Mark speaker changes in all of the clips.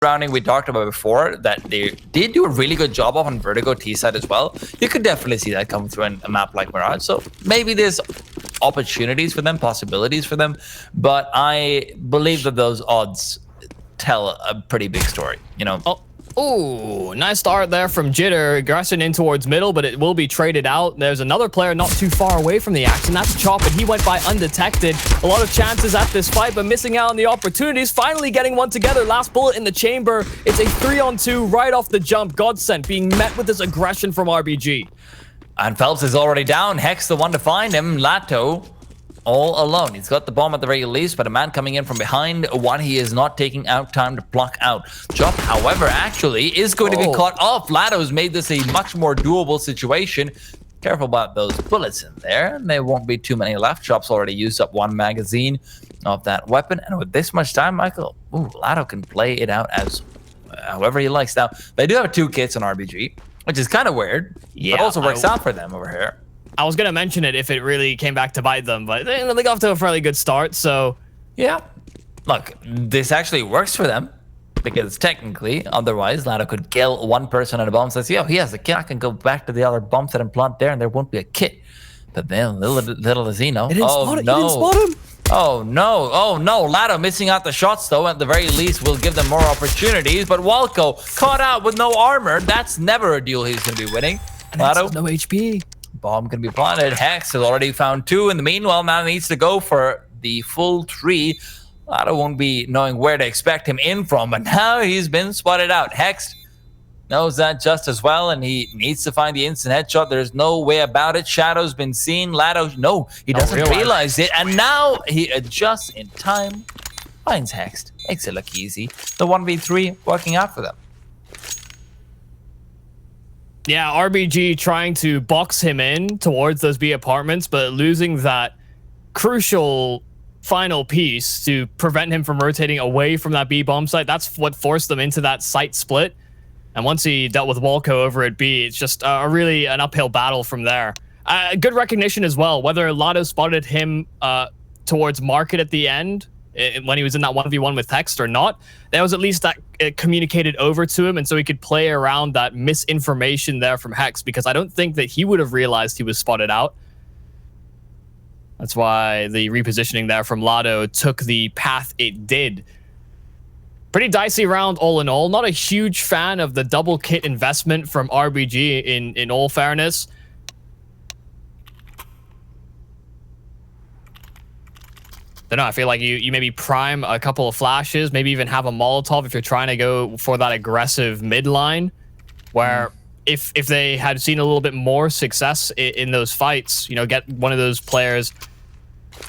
Speaker 1: rounding we talked about before that they did do a really good job of on Vertigo T side as well. You could definitely see that come through in a map like Mirage. So maybe there's opportunities for them, possibilities for them, but I believe that those odds tell a pretty big story, you know.
Speaker 2: Oh, nice start there from Jitter, aggressing in towards middle, but it will be traded out. There's another player not too far away from the action. That's Chop, and he went by undetected. A lot of chances at this fight, but missing out on the opportunities. Finally getting one together. Last bullet in the chamber. It's a 3-on-2 right off the jump. GODSENT being met with this aggression from RBG.
Speaker 1: And Phelps is already down. Hex the one to find him. Lato all alone. He's got the bomb at the very least, but a man coming in from behind, one he is not taking out time to pluck out. Chop, however, actually is going to be caught off. Lato's made this a much more doable situation. Careful about those bullets in there. There won't be too many left. Chop's already used up one magazine of that weapon, and with this much time, Michael, Lato can play it out as however he likes. Now, they do have 2 kits on RBG, which is kind of weird, but also works out for them over here.
Speaker 2: I was going to mention it if it really came back to bite them, but they got off to a fairly good start, so...
Speaker 1: Yeah. Look, this actually works for them, because technically, otherwise, Lato could kill one person at a bomb, says, yo, he has a kit, I can go back to the other bomb set and plant there, and there won't be a kit. But then, little does he know.
Speaker 2: He didn't spot him.
Speaker 1: Oh no, Lato missing out the shots though, at the very least will give them more opportunities, but Walco caught out with no armor. That's never a deal he's going to be winning.
Speaker 2: And Lato, no HP.
Speaker 1: Bomb can be planted. Hex has already found 2. In the meanwhile, now needs to go for the full 3. Lato won't be knowing where to expect him in from, but now he's been spotted out. Hex knows that just as well, and he needs to find the instant headshot. There's no way about it. Shadow's been seen. Lato, no, he doesn't realize it, and now he adjusts in time, finds Hex, makes it look easy. The 1v3 working out for them.
Speaker 2: Yeah, RBG trying to box him in towards those B apartments, but losing that crucial final piece to prevent him from rotating away from that B bomb site. That's what forced them into that site split. And once he dealt with Walco over at B, it's just really an uphill battle from there. Good recognition as well, whether Lato spotted him towards Market at the end, when he was in that 1v1 with Text or not, there was at least that communicated over to him, and so he could play around that misinformation there from Hex, because I don't think that he would have realized he was spotted out. That's why the repositioning there from Lato took the path it did. Pretty dicey round all in all. Not a huge fan of the double kit investment from RBG in all fairness. I don't know, I feel like you maybe prime a couple of flashes, maybe even have a Molotov if you're trying to go for that aggressive midline, where if they had seen a little bit more success in those fights, you know, get one of those players,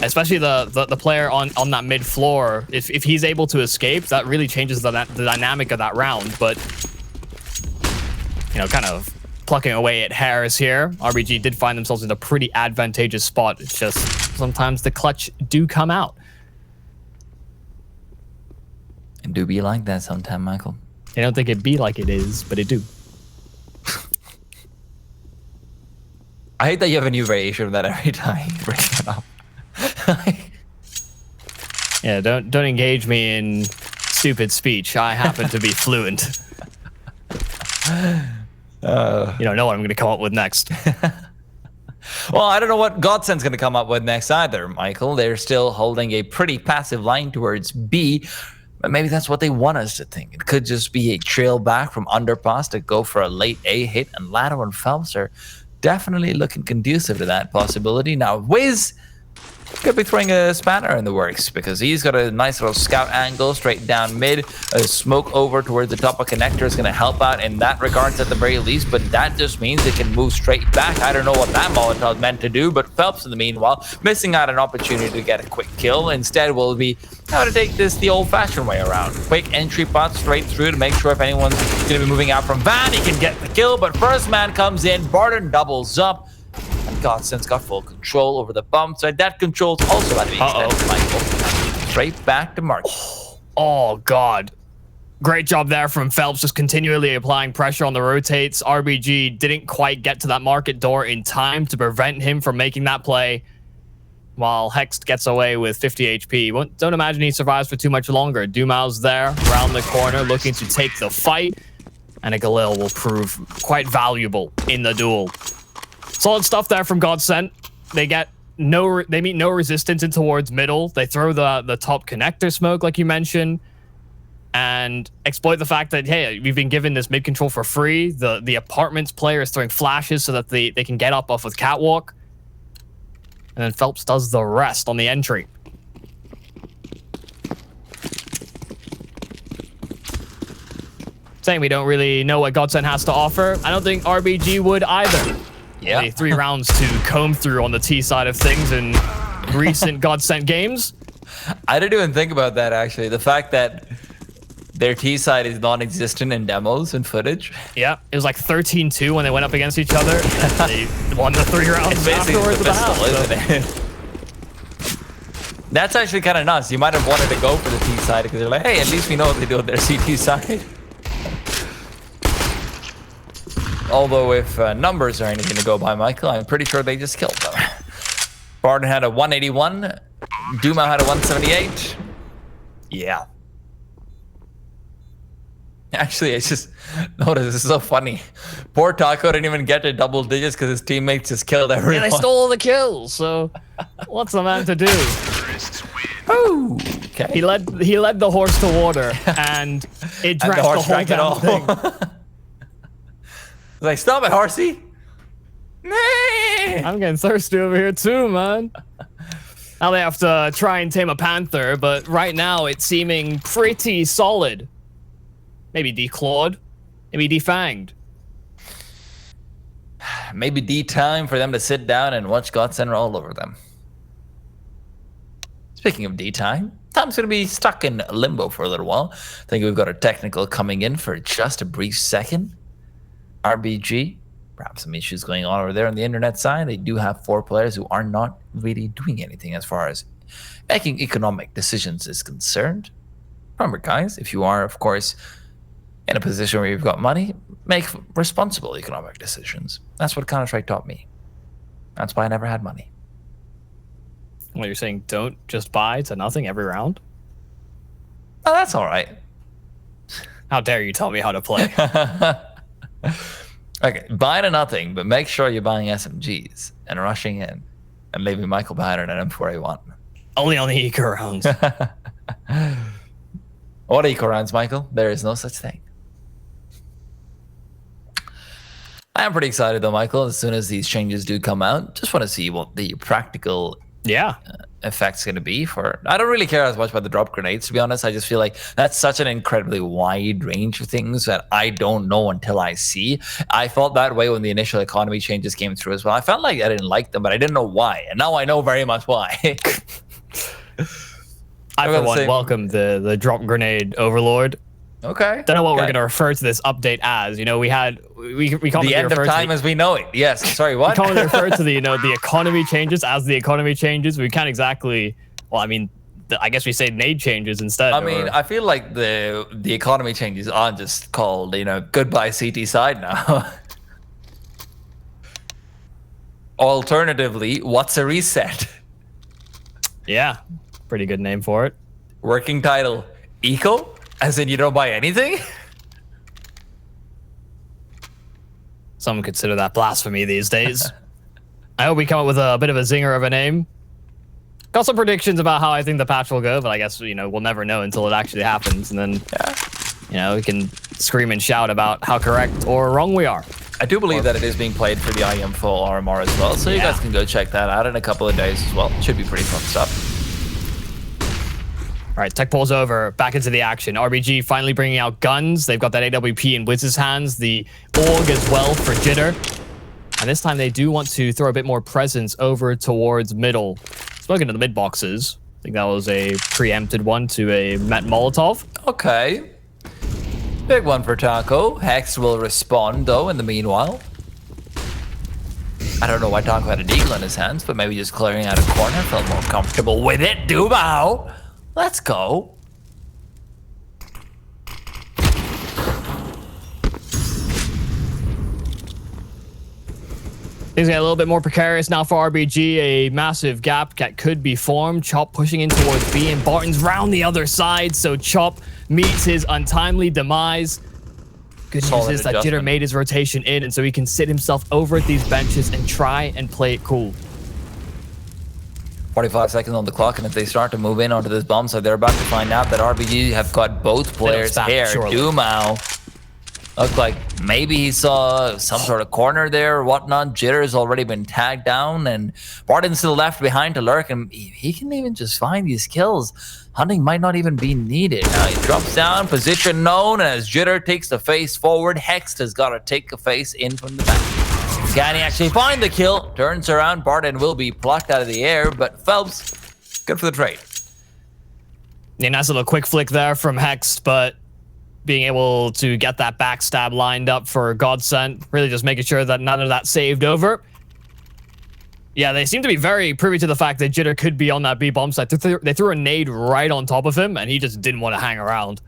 Speaker 2: especially the player on that mid floor, if he's able to escape, that really changes the dynamic of that round. But, you know, kind of plucking away at hairs here. RBG did find themselves in a pretty advantageous spot. It's just sometimes the clutch do come out.
Speaker 1: It do be like that sometime, Michael.
Speaker 2: I don't think it be like it is, but it do.
Speaker 1: I hate that you have a new variation of that every time you bring it up.
Speaker 2: Yeah, don't engage me in stupid speech. I happen to be fluent. You don't know what I'm going to come up with next.
Speaker 1: Well, I don't know what GODSENT's going to come up with next either, Michael. They're still holding a pretty passive line towards B, but maybe that's what they want us to think. It could just be a trail back from underpass to go for a late A hit, and Lato and Phelps are definitely looking conducive to that possibility. Now, Wiz could be throwing a spanner in the works, because he's got a nice little scout angle straight down mid. A smoke over towards the top of connector is going to help out in that regards at the very least, but that just means they can move straight back. I don't know what that Molotov meant to do, but Phelps in the meanwhile missing out an opportunity to get a quick kill. Instead will be how to take this the old-fashioned way around. Quick entry pot straight through to make sure if anyone's going to be moving out from Van, he can get the kill, but first man comes in, Barton doubles up. And GODSENT's got full control over the bomb side. That control's also about to be extended, Michael. Straight back to Mark.
Speaker 2: Oh, God. Great job there from Phelps, just continually applying pressure on the rotates. RBG didn't quite get to that market door in time to prevent him from making that play. while Hex gets away with 50 HP. Don't imagine he survives for too much longer. Dumao's there, around the corner, looking to take the fight. And a Galil will prove quite valuable in the duel. Solid stuff there from GODSENT. They meet no resistance in towards middle. They throw the top connector smoke, like you mentioned, and exploit the fact that, hey, we've been given this mid control for free. The apartments player is throwing flashes so that they can get up off with Catwalk. And then Phelps does the rest on the entry. Saying we don't really know what GODSENT has to offer. I don't think RBG would either. Yeah. Only 3 rounds to comb through on the T side of things in recent GODSENT games.
Speaker 1: I didn't even think about that, actually. The fact that their T side is non-existent in demos and footage.
Speaker 2: Yeah, it was like 13-2 when they went up against each other. They won the 3 rounds afterwards.
Speaker 1: The pistol, isn't it? That's actually kind of nuts. You might have wanted to go for the T side because they're like, hey, at least we know what they do with their CT side. Although if numbers are anything to go by, Michael, I'm pretty sure they just killed them. Barden had a 181. Dumao had a 178. Yeah. Actually, I just noticed this is so funny. Poor Taco didn't even get to double digits because his teammates just killed everyone.
Speaker 2: Yeah, they stole all the kills, so what's the man to do?
Speaker 1: Ooh, okay.
Speaker 2: He led the horse to water, and it drank the whole damn thing.
Speaker 1: Like, stop it, horsey.
Speaker 2: I'm getting thirsty over here too, man. Now they have to try and tame a panther, but right now it's seeming pretty solid. Maybe declawed, maybe defanged.
Speaker 1: Maybe D-time for them to sit down and watch GODSENT roll over them. Speaking of D-time, Tom's going to be stuck in limbo for a little while. I think we've got a technical coming in for just a brief second. RBG, perhaps some issues going on over there on the internet side. They do have 4 players who are not really doing anything as far as making economic decisions is concerned. Remember, guys, if you are, of course, in a position where you've got money, make responsible economic decisions. That's what Counter-Strike taught me. That's why I never had money.
Speaker 2: Well, you're saying don't just buy to nothing every round?
Speaker 1: Oh, that's all right.
Speaker 2: How dare you tell me how to play?
Speaker 1: Okay, buy to nothing, but make sure you're buying SMGs and rushing in and leaving Michael behind an M4A1.
Speaker 2: Only on the eco rounds.
Speaker 1: What eco rounds, Michael? There is no such thing. I am pretty excited though, Michael, as soon as these changes do come out. Just want to see what the practical effect's going to be for... I don't really care as much about the drop grenades, to be honest. I just feel like that's such an incredibly wide range of things that I don't know until I see. I felt that way when the initial economy changes came through as well. I felt like I didn't like them, but I didn't know why. And now I know very much why.
Speaker 2: I, for one, welcome the drop grenade overlord.
Speaker 1: Okay.
Speaker 2: Don't know what we're going to refer to this update as. You know, we commonly
Speaker 1: the end of time as we know it. Yes. Sorry, what?
Speaker 2: We commonly refer to the the economy changes as the economy changes. We can't exactly. Well, I mean, I guess we say nade changes instead.
Speaker 1: I mean, I feel like the economy changes aren't just called goodbye CT side now. Alternatively, what's a reset?
Speaker 2: Yeah, pretty good name for it.
Speaker 1: Working title: Eco. As in, you don't buy anything?
Speaker 2: Some consider that blasphemy these days. I hope we come up with a bit of a zinger of a name. Got some predictions about how I think the patch will go, but I guess, we'll never know until it actually happens. And then, we can scream and shout about how correct or wrong we are.
Speaker 1: I do believe that it is being played for the IEM full RMR as well. So you guys can go check that out in a couple of days as well. Should be pretty fun stuff.
Speaker 2: All right, tech pulls over, back into the action. RBG finally bringing out guns. They've got that AWP in Wizz's hands, the AUG as well for Jitter. And this time they do want to throw a bit more presence over towards middle. Smoking to the mid boxes. I think that was a preempted one to a Met Molotov.
Speaker 1: Okay. Big one for Taco. Hex will respond, though, in the meanwhile. I don't know why Taco had a deagle in his hands, but maybe just clearing out a corner. Felt more comfortable with it. Dumao! Let's go.
Speaker 2: Things get a little bit more precarious now for RBG. A massive gap that could be formed. Chop pushing in towards B, and Barton's round the other side, so Chop meets his untimely demise. Good news is that Jitter made his rotation in, and so he can sit himself over at these benches and try and play it cool.
Speaker 1: 45 seconds on the clock, and if they start to move in onto this bomb site, they're about to find out that RBG have got both players here. Dumao looked like maybe he saw some sort of corner there or whatnot. Jitter's already been tagged down, and Barton's still left behind to lurk, and he can even just find these kills. Hunting might not even be needed. Now he drops down, position known, as Jitter takes the face forward. Hext has got to take a face in from the back. Can he actually find the kill? Turns around, Barton will be plucked out of the air, but Phelps, good for the trade.
Speaker 2: Yeah, nice little quick flick there from Hext, but being able to get that backstab lined up for GODSENT, really just making sure that none of that saved over. Yeah, they seem to be very privy to the fact that Jitter could be on that B bomb site. They threw a nade right on top of him, and he just didn't want to hang around.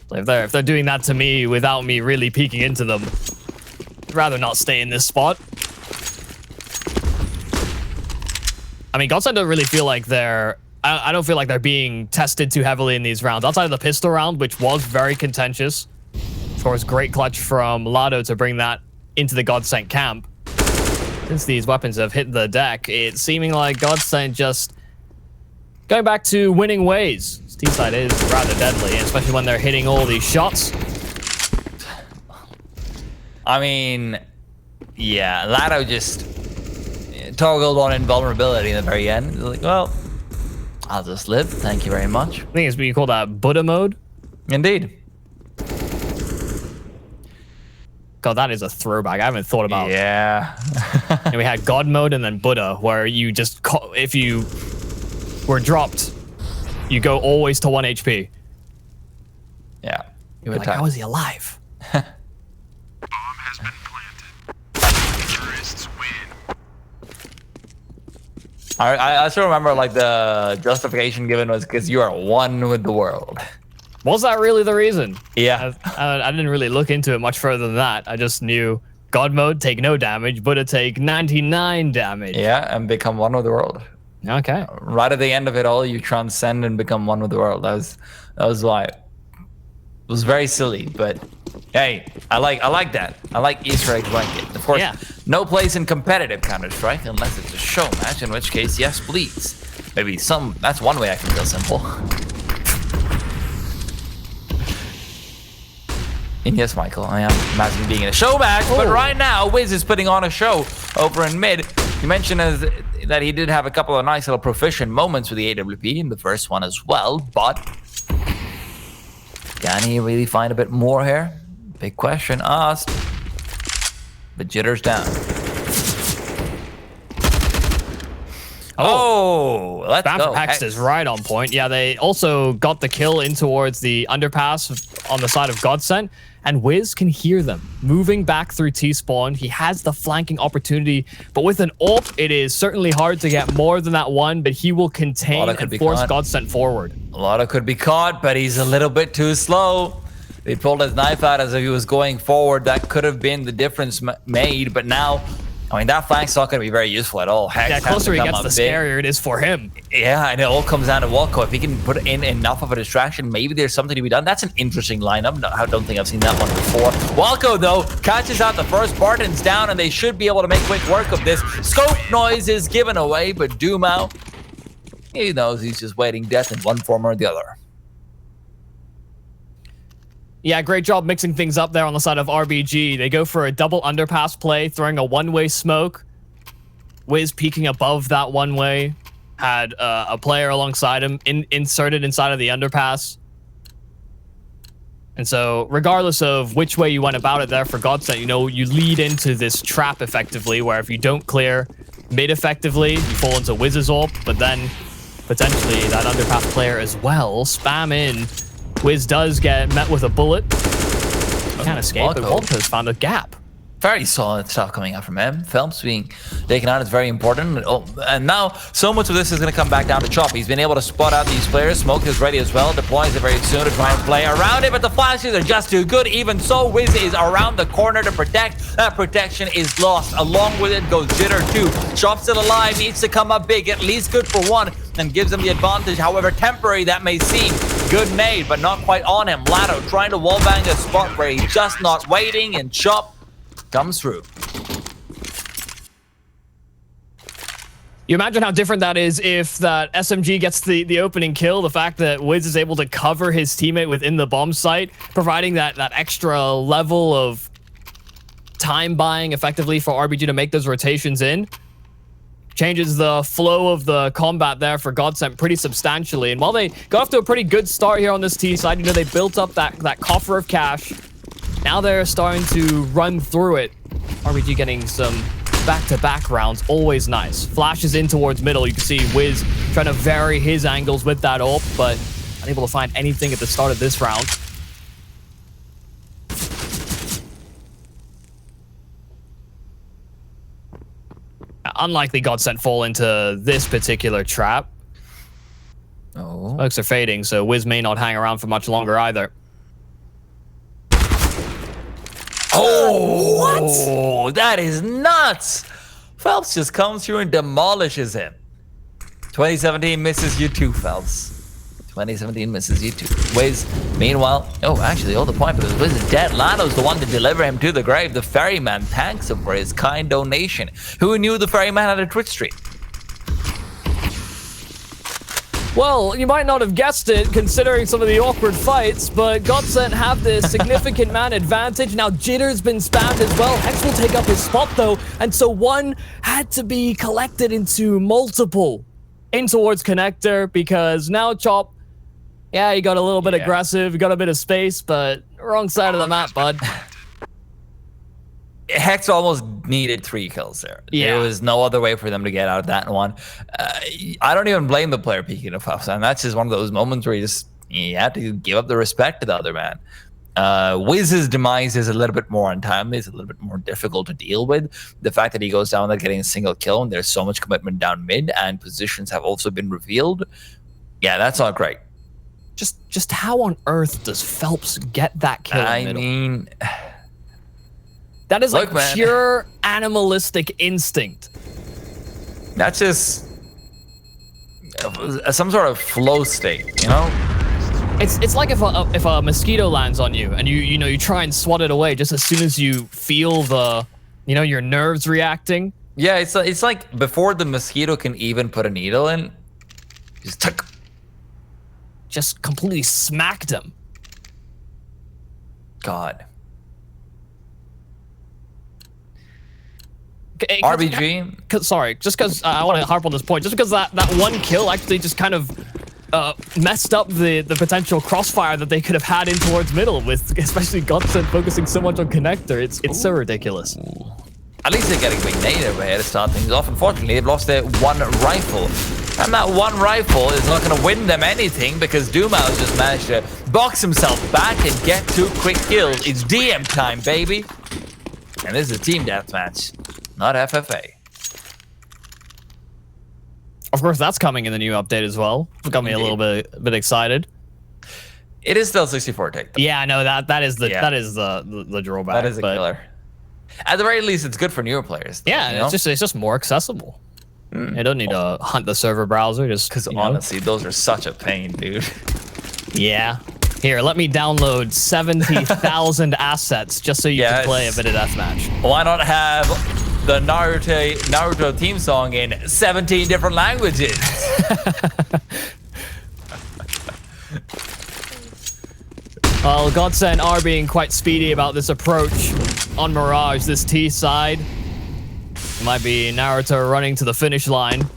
Speaker 2: So if they're doing that to me without me really peeking into them, I'd rather not stay in this spot. I mean, GODSENT don't really feel like they're... I don't feel like they're being tested too heavily in these rounds. Outside of the pistol round, which was very contentious. Of course, great clutch from Lado to bring that into the GODSENT camp. Since these weapons have hit the deck, it's seeming like GODSENT just going back to winning ways. This T-side is rather deadly, especially when they're hitting all these shots.
Speaker 1: I mean, yeah, Lado just toggled on invulnerability in the very end. He's like, well, I'll just live. Thank you very much.
Speaker 2: I think it's what you call that Buddha mode.
Speaker 1: Indeed.
Speaker 2: God, that is a throwback. I haven't thought about.
Speaker 1: Yeah.
Speaker 2: And we had God mode and then Buddha, where you just, if you were dropped, you go always to 1 HP.
Speaker 1: Yeah.
Speaker 2: You're like, how is he alive?
Speaker 3: Bomb has been planted. Terrorists win.
Speaker 1: I still remember, like, the justification given was because you are one with the world.
Speaker 2: Was that really the reason?
Speaker 1: Yeah.
Speaker 2: I didn't really look into it much further than that. I just knew God mode, take no damage, Buddha take 99 damage.
Speaker 1: Yeah, and become one with the world.
Speaker 2: Okay.
Speaker 1: Right at the end of it all, you transcend and become one with the world. That was why. It was very silly, but hey, I like that. I like Easter egg blanket. Of course,
Speaker 2: yeah.
Speaker 1: No place in competitive Counter-Strike unless it's a show match, in which case, yes, please. Maybe that's one way I can feel simple. And yes, Michael, I am imagining being in a show match, but right now, Wiz is putting on a show over in mid. You mentioned that he did have a couple of nice little proficient moments with the AWP in the first one as well, but can he really find a bit more here? Big question asked. But Jitter's down. Oh, let's go.
Speaker 2: Hext is right on point. Yeah, they also got the kill in towards the underpass on the side of GODSENT, and Wiz can hear them moving back through T-spawn. He has the flanking opportunity, but with an AWP, it is certainly hard to get more than that one, but he will contain and force GODSENT forward.
Speaker 1: A lot of could be caught, but he's a little bit too slow. They pulled his knife out as if he was going forward. That could have been the difference made, but now, I mean, that flank's not going to be very useful at all. Hex
Speaker 2: yeah, closer he gets, the scarier it is for him.
Speaker 1: Yeah, and it all comes down to Walco. If he can put in enough of a distraction, maybe there's something to be done. That's an interesting lineup. No, I don't think I've seen that one before. Walco, though, catches out the first. Barton's down, and they should be able to make quick work of this. Scope noise is given away, but Dumao, he knows he's just waiting death in one form or the other.
Speaker 2: Yeah, great job mixing things up there on the side of RBG. They go for a double underpass play, throwing a one-way smoke. Wiz peeking above that one-way. Had a player alongside him inserted inside of the underpass. And so, regardless of which way you went about it there for GODSENT, you know, you lead into this trap effectively, where if you don't clear mid effectively, you fall into Wiz's AWP, but then potentially that underpass player as well. Spam in. Wiz does get met with a bullet. Can't escape, but Walco's found a gap.
Speaker 1: Very solid stuff coming out from him. Phelps being taken out is very important. Oh, and now so much of this is going to come back down to Chop. He's been able to spot out these players. Smoke is ready as well. Deploys it very soon to try and play around it, but the flashes are just too good. Even so, Wiz is around the corner to protect. That protection is lost. Along with it goes Jitter too. Chop still alive, needs to come up big, at least good for one, and gives him the advantage. However temporary that may seem. Good nade, but not quite on him. Lado trying to wallbang a spot where he's just not waiting, and Chop comes through.
Speaker 2: You imagine how different that is if that SMG gets the opening kill. The fact that Wiz is able to cover his teammate within the bomb site, providing that extra level of time buying effectively for RBG to make those rotations in. Changes the flow of the combat there for GODSENT pretty substantially. And while they got off to a pretty good start here on this T side, you know, they built up that coffer of cash. Now they're starting to run through it. RBG getting some back-to-back rounds, always nice. Flashes in towards middle. You can see Wiz trying to vary his angles with that ult, but unable to find anything at the start of this round. Unlikely GODSENT fall into this particular trap.
Speaker 1: Oh.
Speaker 2: Smokes are fading, so Wiz may not hang around for much longer either.
Speaker 1: Oh, what? That is nuts. Phelps just comes through and demolishes him. 2017 misses you too, Phelps. 2017 misses you too. Wiz, meanwhile, oh, actually, all the point because Wiz is dead. Lado's the one to deliver him to the grave. The ferryman thanks him for his kind donation. Who knew the ferryman had a Twitch stream?
Speaker 2: Well, you might not have guessed it, considering some of the awkward fights, but GODSENT have this significant man advantage. Now, Jitter's been spammed as well. Hex will take up his spot, though, and so one had to be collected into multiple in towards Connector, because now Chop, yeah, he got a little bit aggressive, he got a bit of space, but wrong side of the map, bud.
Speaker 1: Hex almost needed 3 kills there.
Speaker 2: Yeah.
Speaker 1: There was no other way for them to get out of that one. I don't even blame the player peeking of Puffs, and that's just one of those moments where you have to give up the respect to the other man. Wiz's demise is a little bit more untimely. It's a little bit more difficult to deal with. The fact that he goes down without getting a single kill, and there's so much commitment down mid, and positions have also been revealed. Yeah, that's not great.
Speaker 2: Just how on earth does Phelps get that kill in the middle?
Speaker 1: Mean...
Speaker 2: That is
Speaker 1: Look,
Speaker 2: like
Speaker 1: man.
Speaker 2: pure animalistic instinct.
Speaker 1: That's just some sort of flow state, you know?
Speaker 2: It's like if a mosquito lands on you and you try and swat it away just as soon as you feel the your nerves reacting.
Speaker 1: Yeah, it's like before the mosquito can even put a needle in,
Speaker 2: Just completely smacked him.
Speaker 1: God. RBG.
Speaker 2: Sorry, just because I want to harp on this point. Just because that one kill actually just kind of messed up the potential crossfire that they could have had in towards middle, with especially GODSENT focusing so much on Connector. It's so ridiculous.
Speaker 1: At least they're getting big native ahead to start things off. Unfortunately, they've lost their one rifle. And that one rifle is not going to win them anything because Dumouse just managed to box himself back and get 2 quick kills. It's DM time, baby. And this is a team deathmatch, not FFA.
Speaker 2: Of course, that's coming in the new update as well. It got me a little bit excited.
Speaker 1: It is still 64 take.
Speaker 2: Yeah, no, that is the drawback.
Speaker 1: That is a killer. At the very least, it's good for newer players. Though,
Speaker 2: Yeah,
Speaker 1: you know?
Speaker 2: it's just more accessible. You don't need to hunt the server browser. Just
Speaker 1: Because honestly, those are such a pain, dude.
Speaker 2: Yeah. Here, let me download 70,000 assets just so you can play a bit of deathmatch.
Speaker 1: Why not have the Naruto theme song in 17 different languages?
Speaker 2: Well, GODSENT are being quite speedy about this approach on Mirage, this T side. It might be Naruto running to the finish line.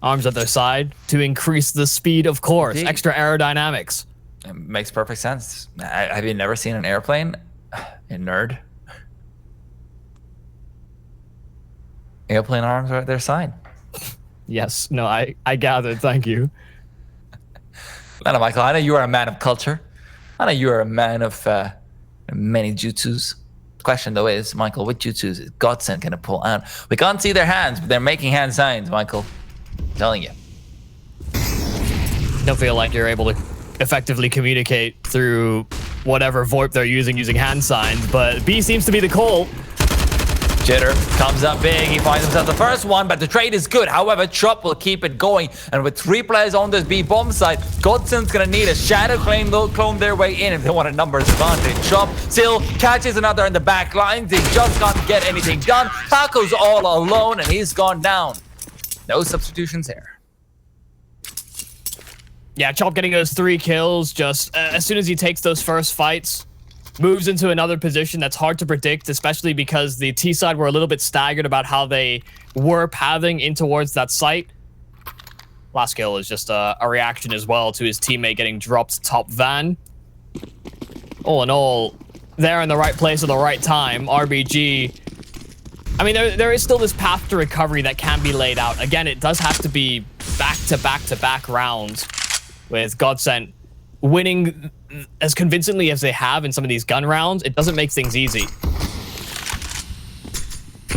Speaker 2: Arms at their side to increase the speed, of course.
Speaker 1: Indeed.
Speaker 2: Extra aerodynamics.
Speaker 1: It makes perfect sense. Have you never seen an airplane? In nerd. Airplane arms are at their side.
Speaker 2: Yes, no, I gathered, thank you.
Speaker 1: I know, Michael, I know you are a man of culture. I know you are a man of Many jutsus. The question though is, Michael, what jutsus is GODSENT gonna pull out? We can't see their hands, but they're making hand signs, Michael. I'm telling you.
Speaker 2: Don't feel like you're able to effectively communicate through whatever VoIP they're using hand signs, but B seems to be the call.
Speaker 1: Jitter comes up big. He finds himself the first one, but the trade is good. However, Chop will keep it going. And with 3 players on this B bomb site, GODSENT's going to need a shadow clone their way in if they want a numbers advantage. Chop still catches another in the back lines. They just can't get anything done. Taco's all alone, and he's gone down. No substitutions here.
Speaker 2: Yeah, Chop getting those 3 kills just as soon as he takes those first fights. Moves into another position that's hard to predict, especially because the T side were a little bit staggered about how they were pathing in towards that site. Last kill is just a reaction as well to his teammate getting dropped top van. All in all, they're in the right place at the right time. RBG, I mean, there is still this path to recovery that can be laid out. Again, it does have to be back-to-back rounds with GODSENT winning as convincingly as they have in some of these gun rounds. It doesn't make things easy.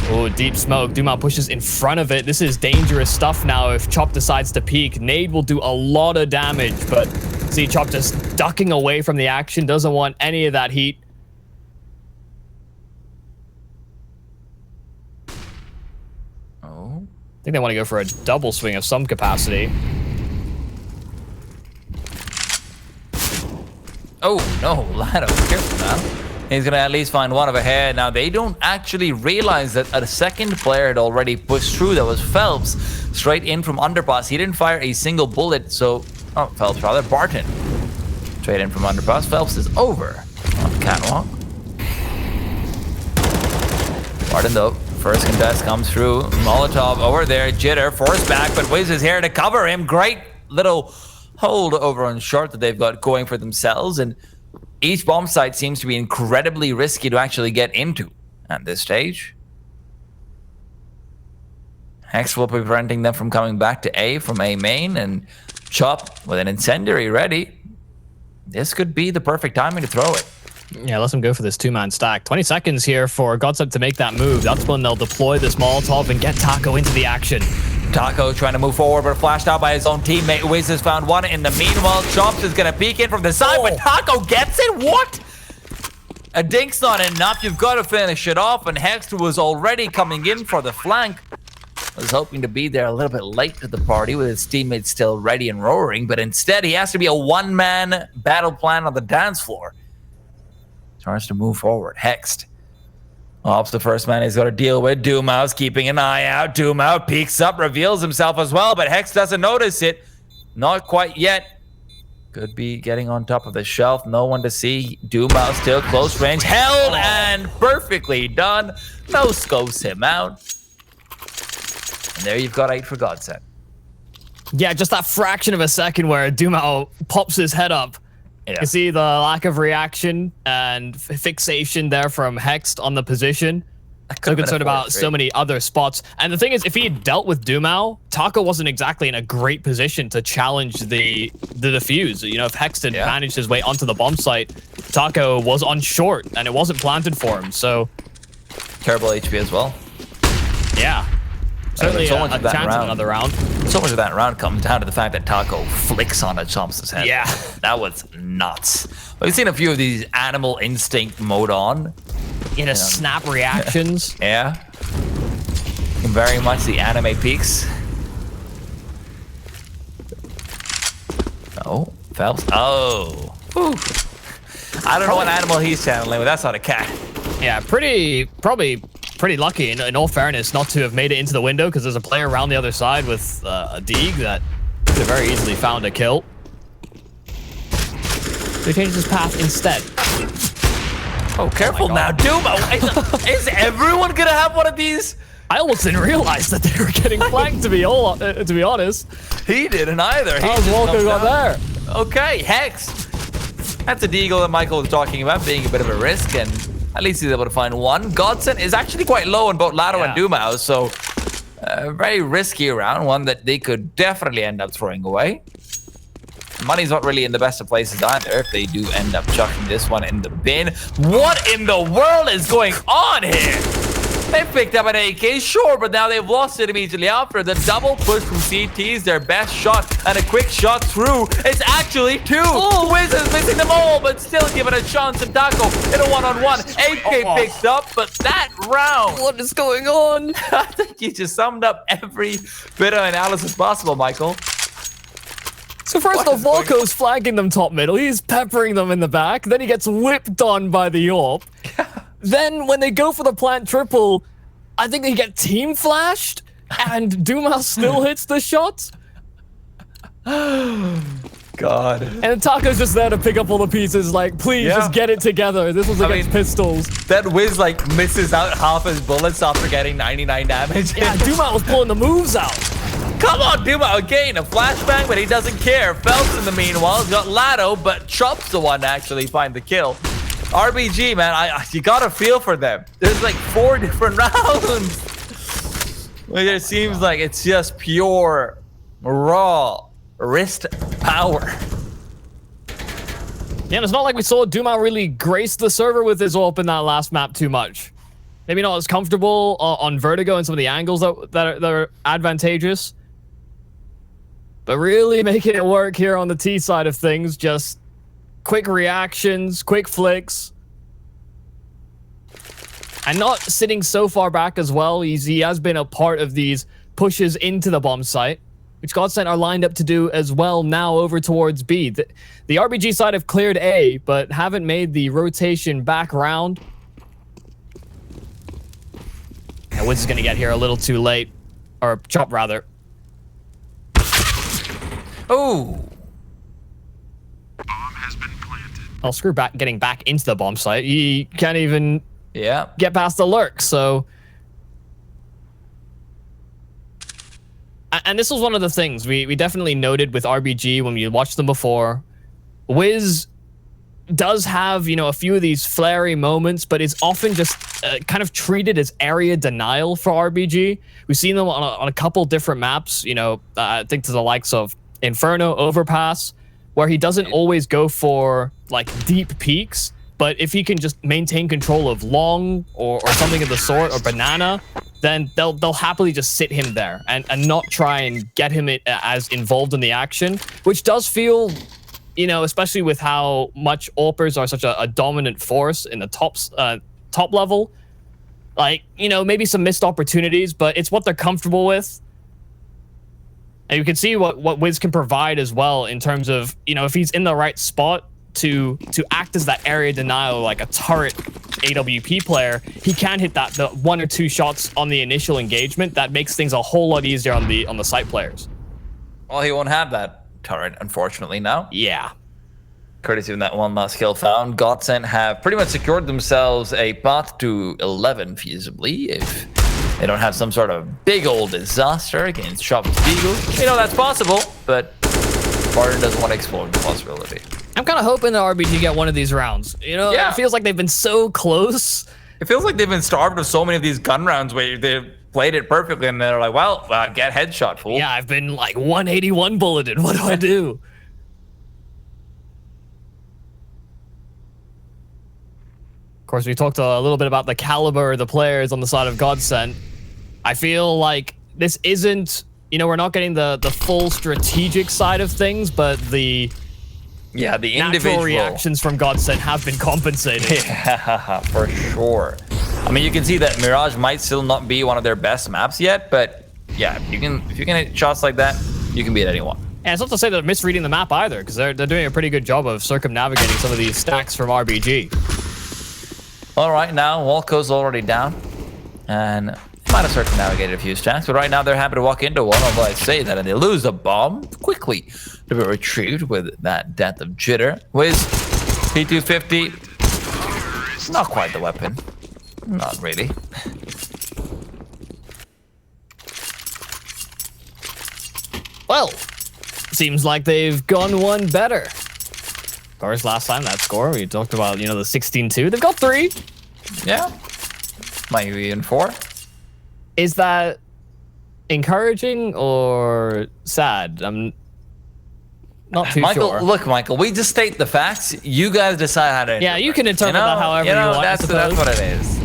Speaker 2: Oh, deep smoke. Duma pushes in front of it. This is dangerous stuff now if Chop decides to peek. Nade will do a lot of damage, but see Chop just ducking away from the action. Doesn't want any of that heat.
Speaker 1: Oh.
Speaker 2: I think they want to go for a double swing of some capacity.
Speaker 1: Oh, no, Lado, careful now. He's going to at least find one of ahead. Now, they don't actually realize that a second player had already pushed through. That was Phelps, straight in from underpass. He didn't fire a single bullet, so... Oh, Phelps rather, Barton. Straight in from underpass. Phelps is over on the catwalk. Barton, though, first contest comes through. Molotov over there. Jitter forced back, but Wiz is here to cover him. Great little hold over on short that they've got going for themselves, and each bomb site seems to be incredibly risky to actually get into at this stage. Hex will be preventing them from coming back to A from A main, and Chop with an incendiary ready. This could be the perfect timing to throw it.
Speaker 2: Yeah, let them go for this 2-man stack. 20 seconds here for GODSENT to make that move. That's when they'll deploy this Molotov and get Taco into the action.
Speaker 1: Taco trying to move forward, but flashed out by his own teammate. Wiz has found one. In the meanwhile, Chops is going to peek in from the side, but Taco gets it? What? A dink's not enough. You've got to finish it off, and Hex was already coming in for the flank. Was hoping to be there a little bit late to the party with his teammates still ready and roaring, but instead he has to be a one-man battle plan on the dance floor. Starts to move forward. Hexed. Ops the first man he's got to deal with. Doomhouse keeping an eye out. Doomhouse peeks up, reveals himself as well, but Hex doesn't notice it. Not quite yet. Could be getting on top of the shelf. No one to see. Doomhouse still close range. Held and perfectly done. No scopes him out. And there you've got 8 for GODSENT.
Speaker 2: Yeah, just that fraction of a second where Dumao pops his head up. Yeah. You see the lack of reaction and fixation there from Hext on the position. So concerned about so many other spots. And the thing is, if he had dealt with Dumao, Taco wasn't exactly in a great position to challenge the defuse. You know, if Hext had managed his way onto the bomb site, Taco was on short and it wasn't planted for him. So
Speaker 1: terrible HP as well.
Speaker 2: Yeah. Certainly so a chance of another round.
Speaker 1: So much of that round comes down to the fact that Taco flicks on a Chomps' head.
Speaker 2: Yeah.
Speaker 1: That was nuts. We've seen a few of these animal instinct mode on.
Speaker 2: Snap reactions.
Speaker 1: Yeah. Very much the anime peaks. Oh, Phelps. Oh. Whew. I don't know what animal he's channeling, but that's not a cat.
Speaker 2: Yeah, probably pretty lucky, in all fairness, not to have made it into the window, because there's a player around the other side with a Deeg that could have very easily found a kill. So he changes his path instead.
Speaker 1: Oh, careful now, Dumo! Is everyone gonna have one of these?
Speaker 2: I almost didn't realize that they were getting flanked, to be honest.
Speaker 1: He didn't either.
Speaker 2: I was walking on there.
Speaker 1: Okay, Hex. That's a Deagle that Michael was talking about being a bit of a risk, and at least he's able to find one. GODSENT is actually quite low on both Lado and Dumao, so very risky round, one that they could definitely end up throwing away. money's not really in the best of places either if they do end up chucking this one in the bin. What in the world is going on here? They picked up an AK, sure, but now they've lost it immediately after. The double push from CT is their best shot, and a quick shot through. It's actually 2. Oh, Wiz is missing them all, but still given a chance to tackle in a one-on-one. AK picked up, but that round.
Speaker 2: What is going on?
Speaker 1: I think you just summed up every bit of analysis possible, Michael.
Speaker 2: So first off, Volko's flagging them top middle. He's peppering them in the back. Then he gets whipped on by the AWP. Then when they go for the plant triple, I think they get team flashed, and Duma still hits the shot.
Speaker 1: God.
Speaker 2: And Taco's just there to pick up all the pieces, like, please just get it together. This was against pistols.
Speaker 1: That Wiz like misses out half his bullets after getting 99 damage.
Speaker 2: Yeah, Duma was pulling the moves out.
Speaker 1: Come on, Duma, again, a flashbang, but he doesn't care. Phelps in the meanwhile has got Lado, but Chop's the one to actually find the kill. RBG, man, you gotta feel for them. There's like 4 different rounds. Where it seems like it's just pure, raw wrist power.
Speaker 2: Yeah, and it's not like we saw Duma really grace the server with his AWP in that last map too much. Maybe not as comfortable on Vertigo and some of the angles that are advantageous. But really making it work here on the T side of things, just quick reactions, quick flicks. And not sitting so far back as well. He has been a part of these pushes into the bomb site, which GODSENT are lined up to do as well now over towards B. The RBG side have cleared A, but haven't made the rotation back round. And Wiz is going to get here a little too late. Or Chop, rather.
Speaker 1: Oh.
Speaker 3: Bomb has been planted.
Speaker 2: I'll screw back getting back into the bomb site. He can't even get past the lurk, so... And this was one of the things we definitely noted with RBG when we watched them before. Wiz does have, you know, a few of these flary moments, but is often just kind of treated as area denial for RBG. We've seen them on a couple different maps, you know, I think to the likes of Inferno, Overpass, where he doesn't always go for, like, deep peaks, but if he can just maintain control of long or something of the sort, or banana, then they'll happily just sit him there and not try and get him as involved in the action, which does feel, you know, especially with how much AWPers are such a dominant force in the top level, like, you know, maybe some missed opportunities, but it's what they're comfortable with. And you can see what Wiz can provide as well in terms of, you know, if he's in the right spot to act as that area denial, like a turret AWP player, he can hit the 1 or 2 shots on the initial engagement. That makes things a whole lot easier on the site players.
Speaker 1: Well, he won't have that turret, unfortunately, now.
Speaker 2: Yeah.
Speaker 1: Courtesy of that one last kill found, GODSENT have pretty much secured themselves a path to 11, feasibly, if they don't have some sort of big old disaster against Chop and Spiegel. You know, that's possible, but Barton doesn't want to explore the possibility.
Speaker 2: I'm kind of hoping the RBG get one of these rounds. You know, it feels like they've been so close.
Speaker 1: It feels like they've been starved of so many of these gun rounds where they've played it perfectly and they're like, well, get headshot, fool.
Speaker 2: Yeah, I've been like 181 bulleted. What do I do? Of course, we talked a little bit about the caliber of the players on the side of GODSENT. I feel like this isn't, you know, we're not getting the full strategic side of things, but the
Speaker 1: individual
Speaker 2: natural reactions from GODSENT have been compensated.
Speaker 1: Yeah, for sure. I mean, you can see that Mirage might still not be one of their best maps yet, but yeah, if you can hit shots like that, you can beat anyone.
Speaker 2: And it's not to say they're misreading the map either, because they're doing a pretty good job of circumnavigating some of these stacks from RBG.
Speaker 1: All right, now Walco's already down, and might have circumnavigated a few stacks, but right now they're happy to walk into one, although I say that, and they lose a bomb quickly to be retrieved with that death of Jitter. Wiz, P250, not quite the weapon. Not really.
Speaker 2: Well, seems like they've gone one better. Of course, last time that score, we talked about, you know, the 16-2. They've got 3.
Speaker 1: Yeah. Might be even 4.
Speaker 2: Is that encouraging or sad? Not too
Speaker 1: Michael,
Speaker 2: sure.
Speaker 1: look, Michael, we just state the facts. You guys decide how to
Speaker 2: Yeah,
Speaker 1: interpret.
Speaker 2: you can interpret that however you want, I
Speaker 1: That's
Speaker 2: suppose.
Speaker 1: what it is.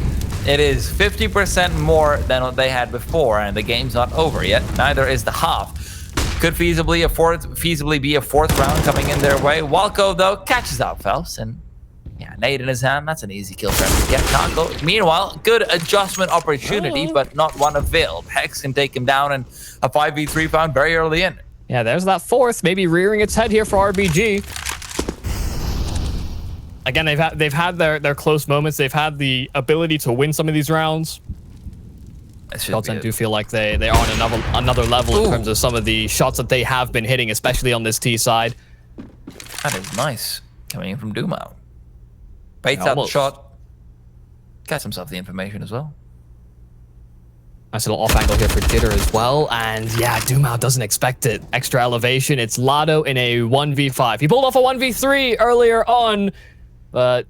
Speaker 1: It is 50% more than what they had before, and the game's not over yet. Neither is the half. Could feasibly be a fourth round coming in their way. Walco, though, catches out Phelps, and yeah, nade in his hand. That's an easy kill for him. Yeah, Taco. Meanwhile, good adjustment opportunity, but not one availed. Hex can take him down, and a 5v3 found very early in.
Speaker 2: Yeah, there's that fourth, maybe rearing its head here for RBG. Again, they've had their close moments. They've had the ability to win some of these rounds. GODSENT do feel like they are on another level in terms of some of the shots that they have been hitting, especially on this T side.
Speaker 1: That is nice. Coming in from Dumao. Baits out the shot. Gets himself the information as well.
Speaker 2: Nice little off angle here for Jitter as well. And yeah, Dumao doesn't expect it. Extra elevation. It's Lado in a 1v5. He pulled off a 1v3 earlier on, but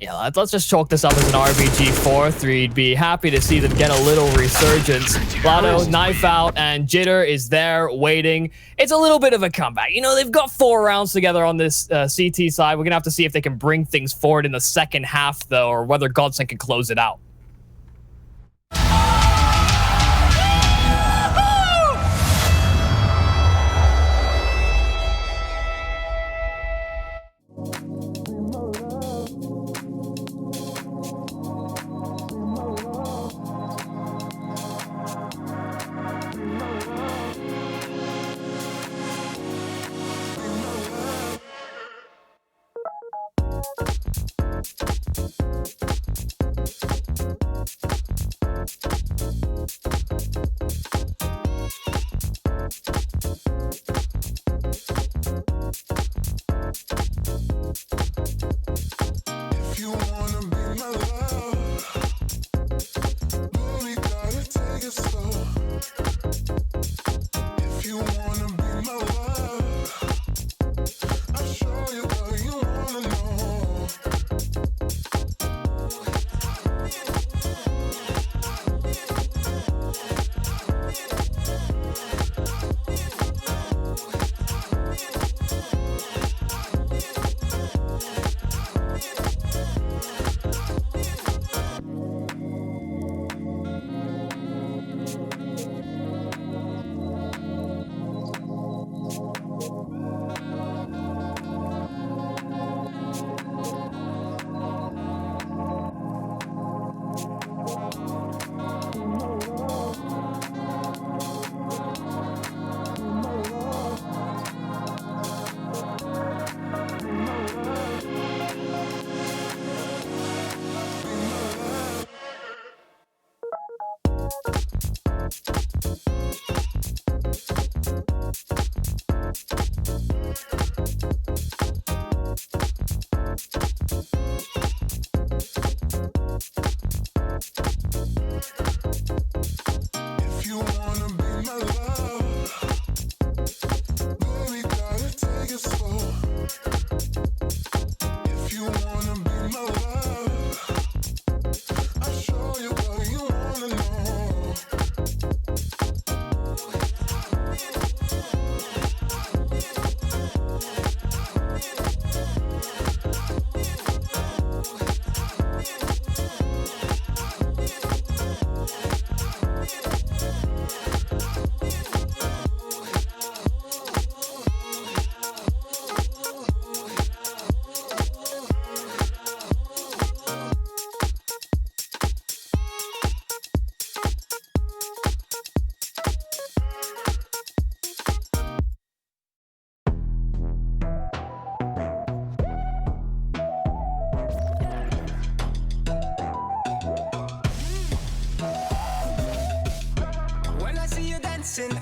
Speaker 2: yeah, let's just chalk this up as an RBG fourth. We'd be happy to see them get a little resurgence. Lado, knife out, and Jitter is there waiting. It's a little bit of a comeback. You know, they've got 4 rounds together on this CT side. We're going to have to see if they can bring things forward in the second half, though, or whether GODSENT can close it out.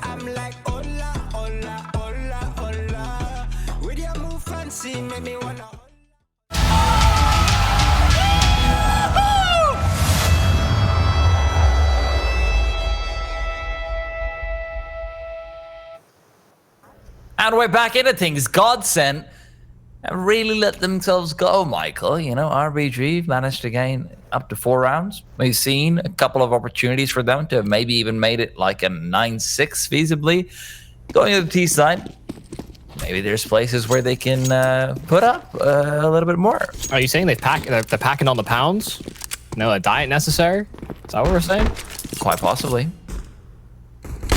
Speaker 4: I'm like, hola, hola, hola, hola. With your move fancy, make me wanna.
Speaker 1: And we're back into things. GODSENT really let themselves go, Michael. You know, RBG managed to gain up to 4 rounds. We've seen a couple of opportunities for them to have maybe even made it like a 9-6 feasibly. Going to the T side, maybe there's places where they can put up a little bit more.
Speaker 2: Are you saying they're packing on the pounds? No, a diet necessary? Is that what we're saying?
Speaker 1: Quite possibly.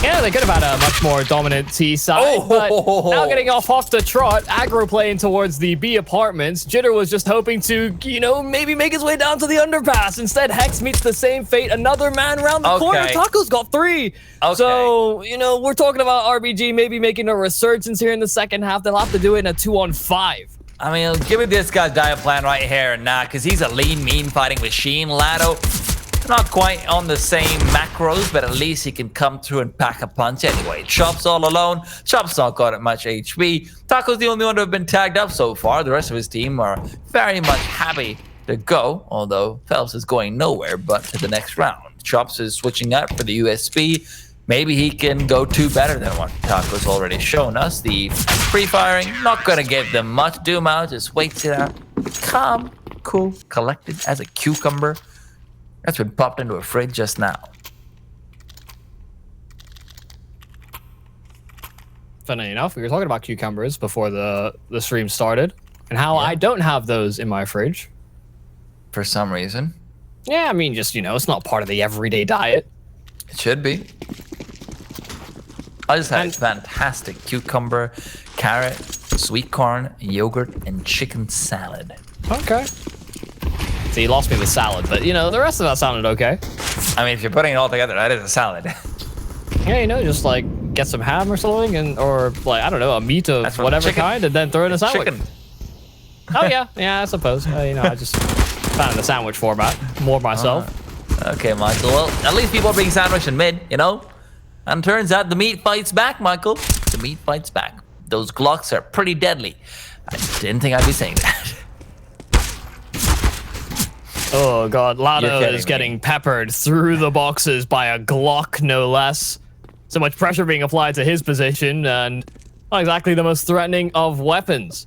Speaker 2: Yeah, they could have had a much more dominant T side, but now getting off the trot, aggro playing towards the B apartments. Jitter was just hoping to, you know, maybe make his way down to the underpass. Instead, Hex meets the same fate. Another man around the corner. Taco's got 3. Okay. So, you know, we're talking about RBG maybe making a resurgence here in the second half. They'll have to do it in a 2-on-5.
Speaker 1: I mean, give me this guy's diet plan right here and now, because he's a lean, mean fighting machine. Lado, not quite on the same macros, but at least he can come through and pack a punch anyway. Chop's all alone. Chop's not got much HP. Taco's the only one to have been tagged up so far. The rest of his team are very much happy to go, although Phelps is going nowhere but to the next round. Chops is switching out for the USB. Maybe he can go 2 better than what Taco's already shown us. The free firing, not going to give them much. Doom just waits it out. Calm, cool, collected as a cucumber. That's been popped into a fridge just now.
Speaker 2: Funny enough, we were talking about cucumbers before the stream started, and how I don't have those in my fridge.
Speaker 1: For some reason.
Speaker 2: Yeah, I mean, just, you know, it's not part of the everyday diet.
Speaker 1: It should be. I just had fantastic cucumber, carrot, sweet corn, yogurt, and chicken salad.
Speaker 2: Okay. So you lost me with salad, but, you know, the rest of that sounded okay.
Speaker 1: I mean, if you're putting it all together, that is a salad.
Speaker 2: Yeah, you know, just like get some ham or something, or like, I don't know, a meat of whatever kind, and then throw it in a sandwich.
Speaker 1: Chicken.
Speaker 2: Oh yeah, I suppose. You know, I just found the sandwich format more myself.
Speaker 1: Okay, Michael. Well, at least people are being sandwiched in mid, you know? And turns out the meat fights back, Michael. The meat fights back. Those Glocks are pretty deadly. I didn't think I'd be saying that.
Speaker 2: Oh god, Lado is getting peppered through the boxes by a Glock, no less. So much pressure being applied to his position, and not exactly the most threatening of weapons.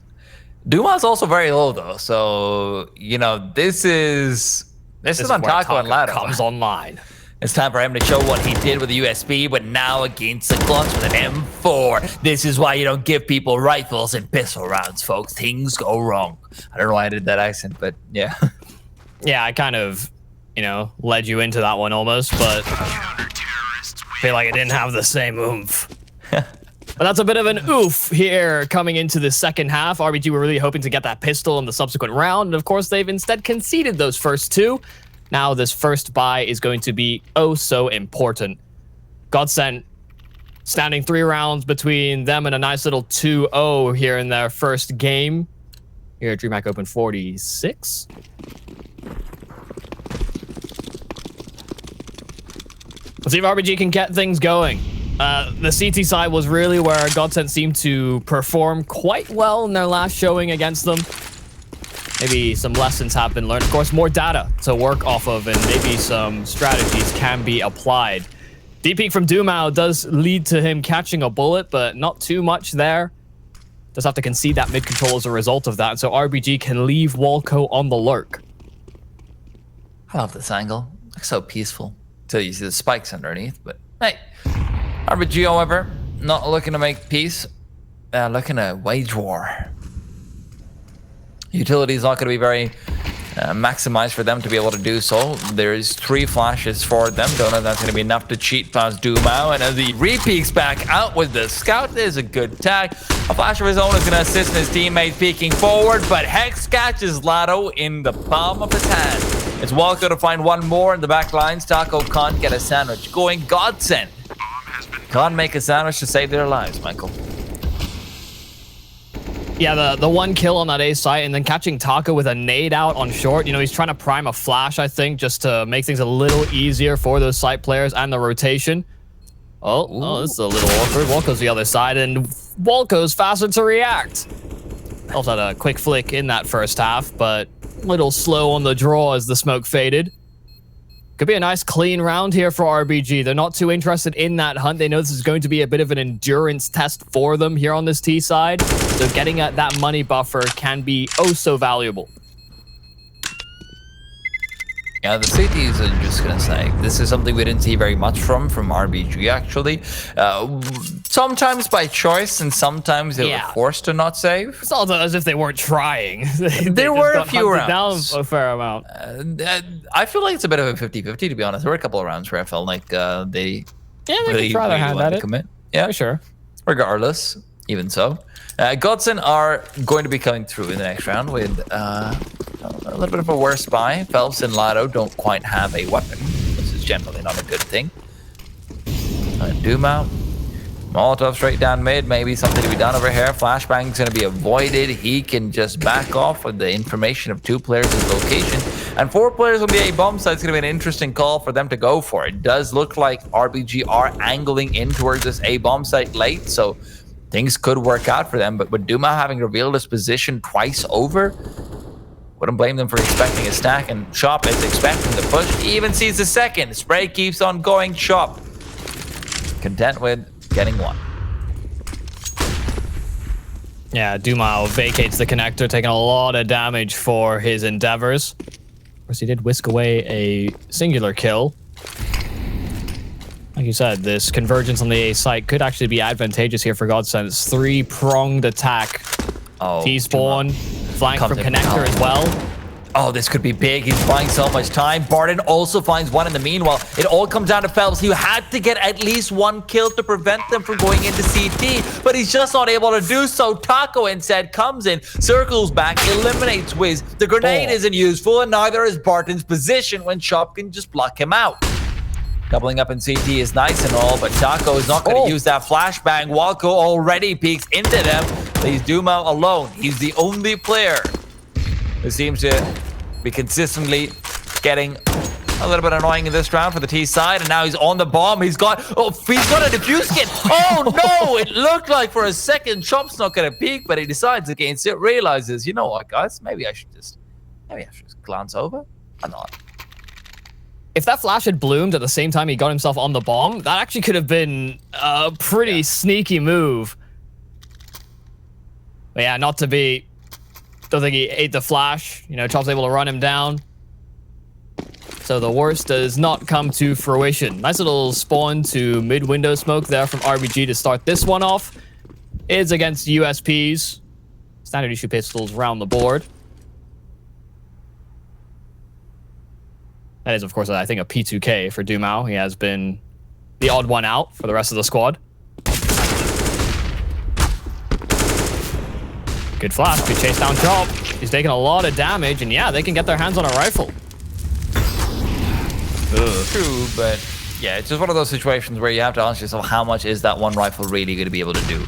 Speaker 1: Duma's also very low, though. So, you know, this is on Taco and Lado.
Speaker 2: Comes online.
Speaker 1: It's time for him to show what he did with the USB, but now against the Glocks with an M4. This is why you don't give people rifles and pistol rounds, folks. Things go wrong. I don't know why I did that accent, but yeah.
Speaker 2: Yeah, I kind of, you know, led you into that one almost, but I feel like it didn't have the same oomph. But that's a bit of an oof here coming into the second half. RBG were really hoping to get that pistol in the subsequent round, and of course they've instead conceded those first 2. Now this first buy is going to be oh so important. GODSENT standing 3 rounds between them and a nice little 2-0 here in their first game. Here at DreamHack Open 46. Let's see if RBG can get things going. The CT side was really where GODSENT seemed to perform quite well in their last showing against them. Maybe some lessons have been learned. Of course, more data to work off of, and maybe some strategies can be applied. Deep peek from Dumao does lead to him catching a bullet, but not too much there. Does have to concede that mid control as a result of that, so RBG can leave Walco on the lurk.
Speaker 1: I love this angle. Looks so peaceful. Until you see the spikes underneath, but hey. RBG, however, not looking to make peace. Looking to wage war. Utility is not going to be very maximized for them to be able to do so. There's 3 flashes for them. Don't know if that's going to be enough to cheat past Dumao. And as he re-peeks back out with the scout, there's a good tag. A flash of his own is going to assist his teammate peeking forward, but Hex catches Lado in the palm of his hand. It's Walco to find one more in the back lines. Taco can't get a sandwich going. GODSENT can't make a sandwich to save their lives, Michael.
Speaker 2: Yeah, the 1 kill on that A site, and then catching Taco with a nade out on short. You know, he's trying to prime a flash, I think, just to make things a little easier for those site players and the rotation. Oh, this is a little awkward. Walco's the other side, and Walco's faster to react. Also had a quick flick in that first half, but a little slow on the draw as the smoke faded. Could be a nice clean round here for RBG. They're not too interested in that hunt. They know this is going to be a bit of an endurance test for them here on this T side. So getting at that money buffer can be oh so valuable.
Speaker 1: Yeah, the cities are just gonna say this is something we didn't see very much from RBG actually. Sometimes by choice, and sometimes they were forced to not save.
Speaker 2: It's not as if they weren't trying.
Speaker 1: There were a few rounds.
Speaker 2: Down a fair amount.
Speaker 1: I feel like it's a bit of a 50-50 to be honest. There were a couple of rounds where I felt like they
Speaker 2: could try their hand at it.
Speaker 1: Commit. Yeah,
Speaker 2: for sure.
Speaker 1: Regardless, even so, GODSENT are going to be coming through in the next round with a little bit of a worse buy. Phelps and Lado don't quite have a weapon, which is generally not a good thing. Duma, Molotov straight down mid, maybe something to be done over here. Flashbang's going to be avoided. He can just back off with the information of 2 players' location. And 4 players on the A bomb side. It's going to be an interesting call for them to go for. It does look like RBG are angling in towards this A bomb site late, so things could work out for them. But with Duma having revealed his position twice over, wouldn't blame them for expecting a stack, and Chop is expecting the push. He even sees the second. Spray keeps on going. Chop content with getting 1.
Speaker 2: Yeah, Duma vacates the connector, taking a lot of damage for his endeavors. Of course, he did whisk away a singular kill. Like you said, this convergence on the A site could actually be advantageous here for GODSENT's 3-pronged attack.
Speaker 1: Oh,
Speaker 2: T-spawn, flank from connector as well.
Speaker 1: Oh, this could be big. He's buying so much time. Barton also finds 1 in the meanwhile. It all comes down to Phelps. He had to get at least 1 kill to prevent them from going into CT, but he's just not able to do so. Taco instead comes in, circles back, eliminates Wiz. The grenade isn't useful, and neither is Barton's position when Chop can just block him out. Doubling up in CT is nice and all, but Taco is not going to use that flashbang. Walco already peeks into them. Leaves Duma alone. He's the only player who seems to be consistently getting a little bit annoying in this round for the T side, and now he's on the bomb. He's got a defuse kit. Oh no! It looked like for a second Chop's not gonna peek, but he decides against it. Realizes, you know what, guys? Maybe I should just glance over. Or not.
Speaker 2: If that flash had bloomed at the same time he got himself on the bomb, that actually could have been a pretty sneaky move. But yeah, not to be. Don't think he ate the flash. You know, Chop's able to run him down. So the worst does not come to fruition. Nice little spawn to mid-window smoke there from RBG to start this one off. It's against USPs. Standard issue pistols around the board. That is, of course, I think a P2K for Dumao. He has been the odd one out for the rest of the squad. Good flash, good chase down Chop. He's taking a lot of damage, and yeah, they can get their hands on a rifle.
Speaker 1: True, but yeah, it's just one of those situations where you have to ask yourself, how much is that one rifle really going to be able to do?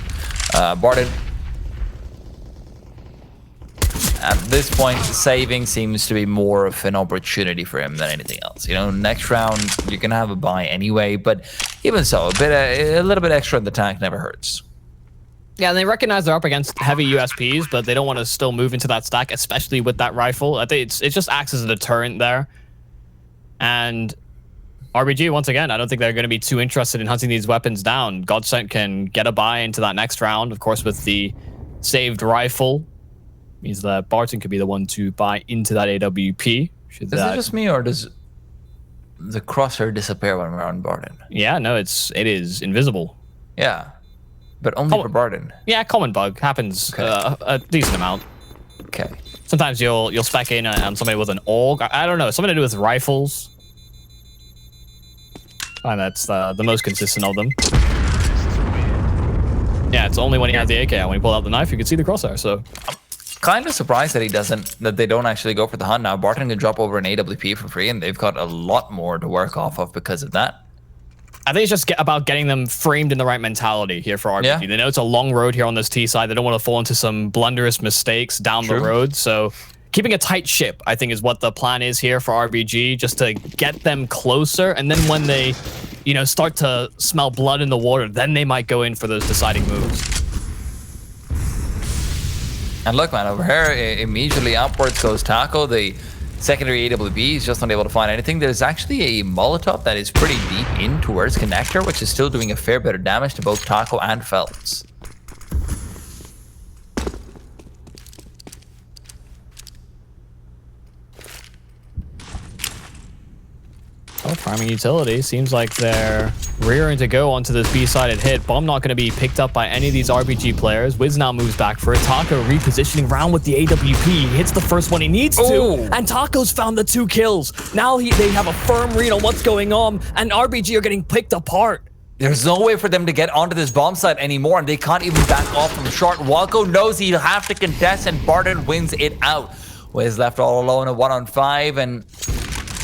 Speaker 1: Barton, at this point, saving seems to be more of an opportunity for him than anything else. You know, next round, you're going to have a buy anyway, but even so, a little bit extra in the tank never hurts.
Speaker 2: Yeah, and they recognize they're up against heavy USPs, but they don't want to still move into that stack, especially with that rifle. I think it just acts as a deterrent there. And RBG, once again, I don't think they're going to be too interested in hunting these weapons down. GODSENT can get a buy into that next round, of course, with the saved rifle. Means that Barton could be the one to buy into that AWP.
Speaker 1: Is it just me, or does the crosshair disappear when we're on Barton?
Speaker 2: Yeah, no, it is invisible.
Speaker 1: Yeah. But only for Barton.
Speaker 2: Yeah, common bug. Happens a decent amount.
Speaker 1: Okay.
Speaker 2: Sometimes you'll spec in on somebody with an AUG. I don't know, something to do with rifles. And that's the most consistent of them. Yeah, it's only when you have the AK out. When you pull out the knife, you can see the crosshair. So
Speaker 1: I'm kind of surprised that they don't actually go for the hunt now. Barton can drop over an AWP for free, and they've got a lot more to work off of because of that.
Speaker 2: I think it's just about getting them framed in the right mentality here for RBG. Yeah. They know it's a long road here on this T side. They don't want to fall into some blunderous mistakes down the road. So keeping a tight ship, I think, is what the plan is here for RBG, just to get them closer. And then when they, start to smell blood in the water, then they might go in for those deciding moves.
Speaker 1: And look, man, over here, immediately upwards goes Taco. The secondary AWP is just not able to find anything. There's actually a Molotov that is pretty deep in towards connector, which is still doing a fair bit of damage to both Taco and Phelps.
Speaker 2: Priming utility. Seems like they're rearing to go onto this B-sided hit. Bomb not going to be picked up by any of these RBG players. Wiz now moves back for it. Taco repositioning round with the AWP. He hits the first one he needs to. And Taco's found the 2 kills. Now they have a firm read on what's going on. And RBG are getting picked apart.
Speaker 1: There's no way for them to get onto this bomb site anymore, and they can't even back off from short. Walco knows he'll have to contest, and Barton wins it out. Wiz left all alone at 1-on-5, and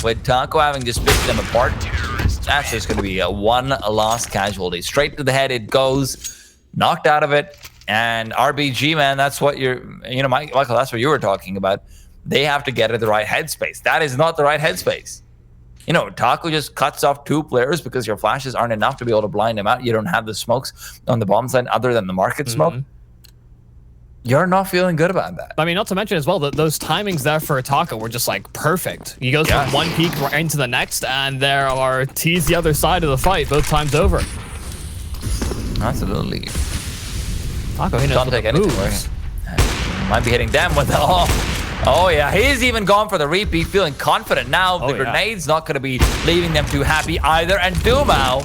Speaker 1: with Taco having just picked them apart, that's just going to be a one lost casualty. Straight to the head it goes, knocked out of it, and RBG, man, that's what Michael, that's what you were talking about. They have to get in the right headspace. That is not the right headspace. Taco just cuts off 2 players because your flashes aren't enough to be able to blind them out. You don't have the smokes on the bomb side other than the market smoke. You're not feeling good about that.
Speaker 2: I mean, not to mention as well that those timings there for Taco were just like perfect. He goes from one peak right into the next, and there are T's the other side of the fight both times over.
Speaker 1: Absolutely.
Speaker 2: Taco, he knows
Speaker 1: Can't take anything away. Might be hitting them with the Oh yeah, he's even gone for the repeat, feeling confident now. The grenade's not going to be leaving them too happy either. And Dumao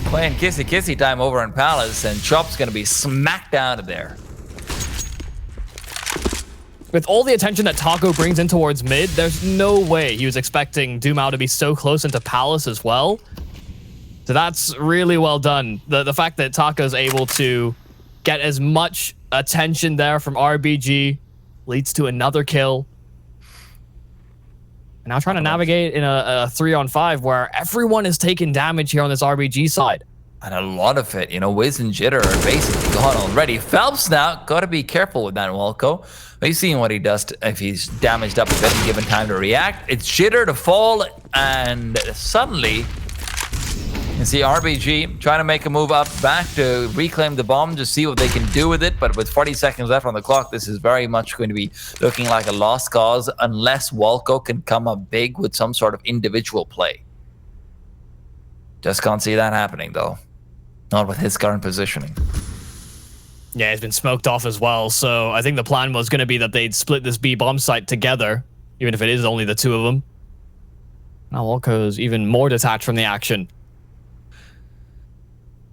Speaker 1: playing kissy time over in Palace, and Chop's going to be smacked out of there.
Speaker 2: With all the attention that Taco brings in towards mid, there's no way he was expecting Dumao to be so close into Palace as well. So that's really well done. The fact that Taco's able to get as much attention there from RBG leads to another kill. And now trying to navigate in a 3-on-5 where everyone is taking damage here on this RBG side.
Speaker 1: And a lot of it, Wiz and Jitter are basically gone already. Phelps now, got to be careful with that, Walco. We've seen what he does if he's damaged up a bit and given time to react. It's Jitter to fall, and suddenly you see RBG trying to make a move up back to reclaim the bomb to see what they can do with it. But with 40 seconds left on the clock, this is very much going to be looking like a lost cause unless Walco can come up big with some sort of individual play. Just can't see that happening, though. Not with his current positioning.
Speaker 2: Yeah, he's been smoked off as well. So I think the plan was going to be that they'd split this B bomb site together, even if it is only the 2 of them. Now Walco's even more detached from the action.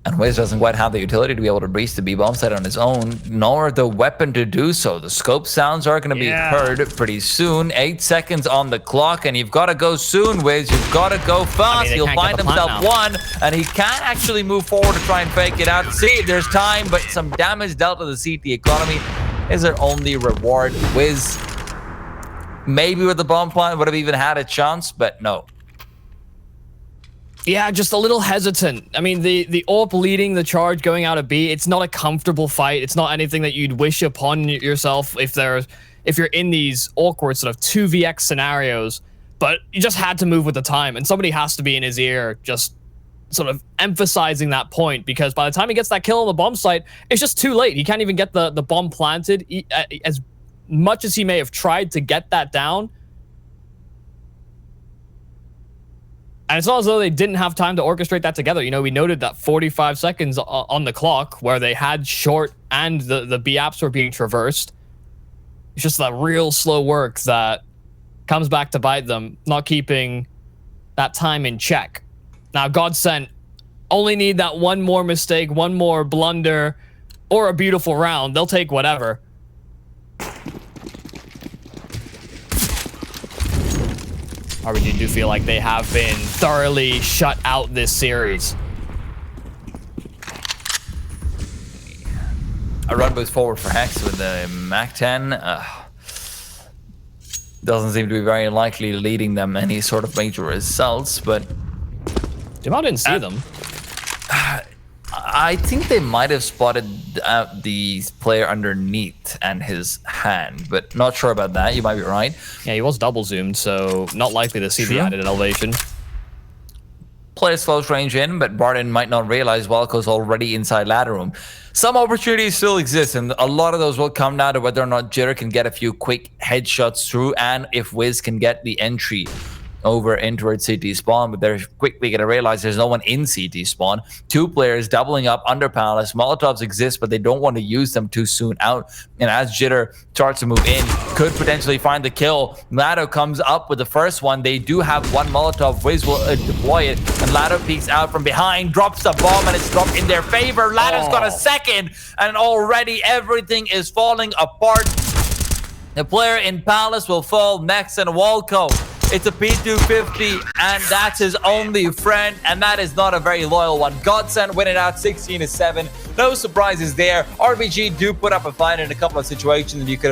Speaker 1: And Wiz doesn't quite have the utility to be able to breach the B-bomb site on his own, nor the weapon to do so. The scope sounds are going to be heard pretty soon. 8 seconds on the clock, and you've got to go soon, Wiz. You've got to go fast. He'll find himself one, and he can't actually move forward to try and fake it out. See, there's time, but some damage dealt to the CT economy is their only reward. Wiz, maybe with the bomb plant, would have even had a chance, but no.
Speaker 2: Yeah, just a little hesitant. I mean, the AWP leading the charge going out of B, it's not a comfortable fight. It's not anything that you'd wish upon yourself if you're in these awkward sort of 2vx scenarios. But you just had to move with the time, and somebody has to be in his ear just sort of emphasizing that point, because by the time he gets that kill on the bomb site, it's just too late. He can't even get the bomb planted. As much as he may have tried to get that down, and it's not as though they didn't have time to orchestrate that together. We noted that 45 seconds on the clock where they had short and the B apps were being traversed. It's just that real slow work that comes back to bite them, not keeping that time in check. Now, GODSENT only need that one more mistake, one more blunder, or a beautiful round. They'll take whatever. RBG do feel like they have been thoroughly shut out this series.
Speaker 1: A run boost forward for Hex with the MAC-10. Doesn't seem to be very likely leading them any sort of major results, but
Speaker 2: Dumao didn't see them.
Speaker 1: I think they might have spotted the player underneath and his hand, but not sure about that. You might be right.
Speaker 2: Yeah, he was double zoomed, so not likely to see the added elevation.
Speaker 1: Players close range in, but Barton might not realize Walco's already inside ladder room. Some opportunities still exist, and a lot of those will come down to whether or not Jitter can get a few quick headshots through, and if Wiz can get the entry over in towards CT spawn, but they're quickly going to realize there's no one in CT spawn. 2 players doubling up under Palace. Molotovs exist, but they don't want to use them too soon out. And as Jitter starts to move in, could potentially find the kill. Lado comes up with the first one. They do have 1 Molotov. Wiz will deploy it, and Lado peeks out from behind, drops the bomb, and it's dropped in their favor. Lado's got a second, and already everything is falling apart. The player in Palace will fall next, and Walco. It's a P250, and that's his only friend, and that is not a very loyal one. GODSENT winning out 16-7. No surprises there. RBG do put up a fight in a couple of situations, and you could have